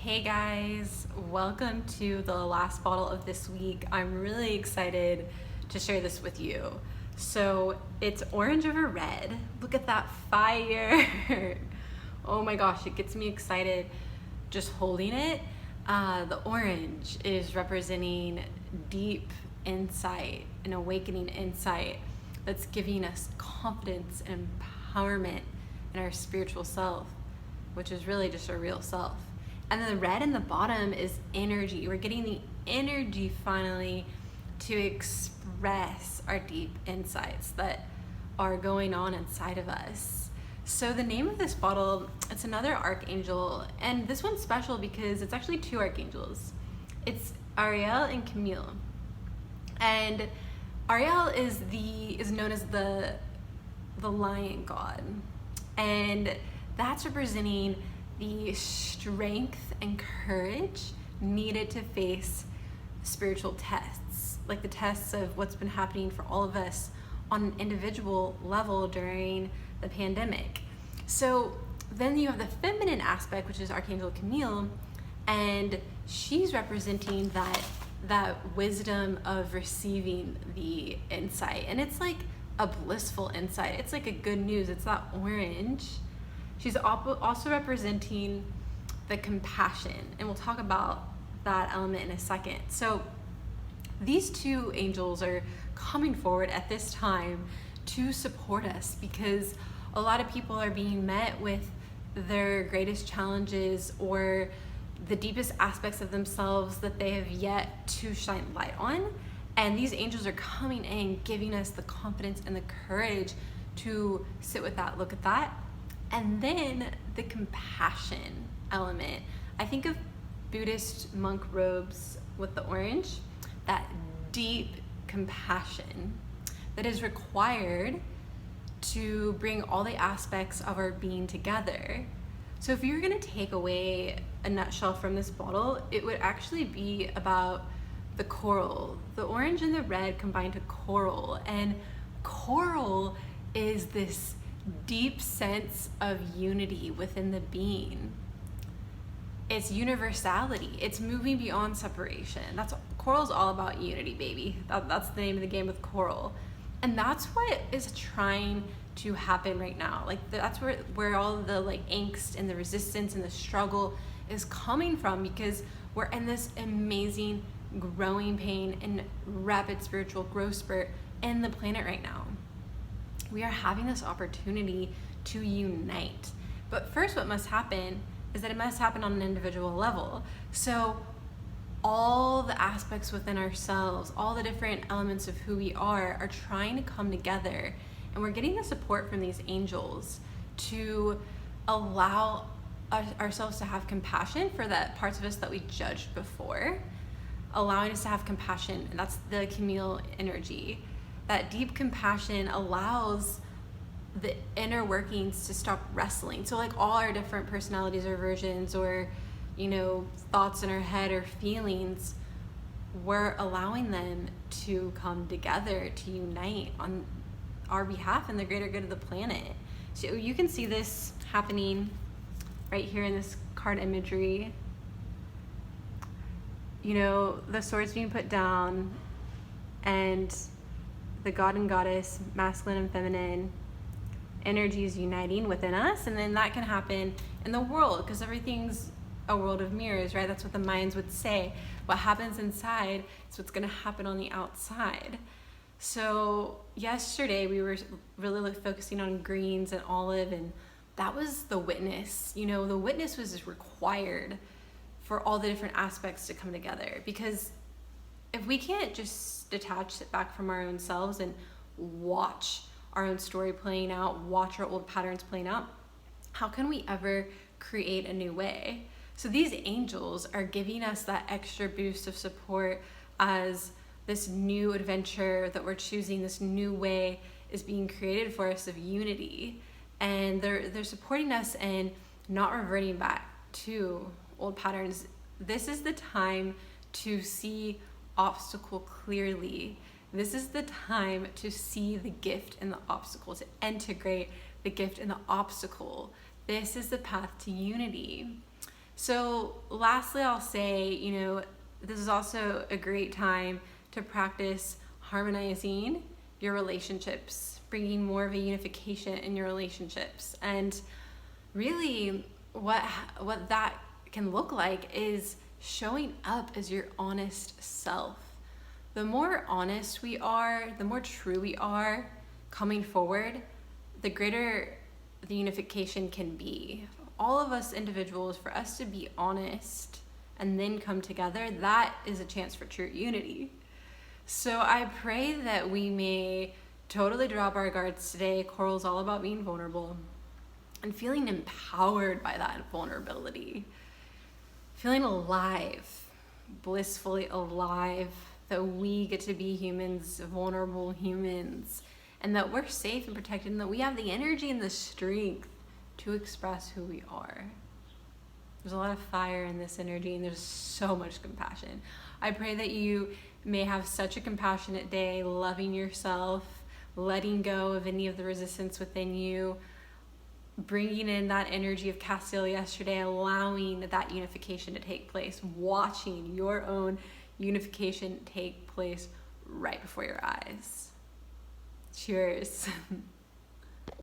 Hey guys, welcome to the last bottle of this week. I'm really excited to share this with you. So it's orange over red. Look at that fire. Oh my gosh, it gets me excited just holding it. The orange is representing deep insight, an awakening insight that's giving us confidence and empowerment in our spiritual self, which is really just our real self. And then the red in the bottom is energy. We're getting the energy finally to express our deep insights that are going on inside of us. So the name of this bottle, it's another archangel, and this one's special because it's actually two archangels. It's Ariel and Camille. And Ariel is known as the lion god. And that's representing the strength and courage needed to face spiritual tests, like the tests of what's been happening for all of us on an individual level during the pandemic. So then you have the feminine aspect, which is Archangel Camille, and she's representing that wisdom of receiving the insight. And it's like a blissful insight. It's like a good news. It's that orange. She's also representing the compassion, and we'll talk about that element in a second. So these two angels are coming forward at this time to support us because a lot of people are being met with their greatest challenges or the deepest aspects of themselves that they have yet to shine light on. And these angels are coming in, giving us the confidence and the courage to sit with that, look at that. And then the compassion element. I think of Buddhist monk robes with the orange, that deep compassion that is required to bring all the aspects of our being together. So if you're gonna take away a nutshell from this bottle, it would actually be about the coral. The orange and the red combined to coral, and coral is this deep sense of unity within the being. It's universality. It's moving beyond separation. Coral's all about unity, baby. That's the name of the game with coral. And that's what is trying to happen right now. Like that's where all the angst and the resistance and the struggle is coming from, because we're in this amazing growing pain and rapid spiritual growth spurt in the planet right now. We are having this opportunity to unite. But first, what must happen is that it must happen on an individual level. So all the aspects within ourselves, all the different elements of who we are trying to come together. And we're getting the support from these angels to allow ourselves to have compassion for the parts of us that we judged before, allowing us to have compassion, and that's the Camille energy. That deep compassion allows the inner workings to stop wrestling. So all our different personalities or versions or, thoughts in our head or feelings, we're allowing them to come together to unite on our behalf and the greater good of the planet. So you can see this happening right here in this card imagery. The swords being put down and the god and goddess, masculine and feminine energies uniting within us, and then that can happen in the world because everything's a world of mirrors, right? That's what the minds would say. What happens inside is what's going to happen on the outside. So yesterday we were really focusing on greens and olive, and that was the witness. The witness was required for all the different aspects to come together, because if we can't just detach, sit back from our own selves and watch our own story playing out, watch our old patterns playing out, how can we ever create a new way? So these angels are giving us that extra boost of support as this new adventure that we're choosing, this new way is being created for us of unity. And they're supporting us in not reverting back to old patterns. This is the time to see obstacle clearly. This is the time to see the gift in the obstacle, to integrate the gift in the obstacle. This is the path to unity. So lastly, I'll say, this is also a great time to practice harmonizing your relationships, bringing more of a unification in your relationships. And really what that can look like is showing up as your honest self. The more honest we are, the more true we are coming forward, the greater the unification can be. All of us individuals, for us to be honest and then come together, that is a chance for true unity. So I pray that we may totally drop our guards today. Coral's all about being vulnerable and feeling empowered by that vulnerability. Feeling alive, blissfully alive, that we get to be humans, vulnerable humans, and that we're safe and protected, and that we have the energy and the strength to express who we are. There's a lot of fire in this energy, and there's so much compassion. I pray that you may have such a compassionate day, loving yourself, letting go of any of the resistance within you, bringing in that energy of Castiel yesterday, allowing that unification to take place, watching your own unification take place right before your eyes. Cheers.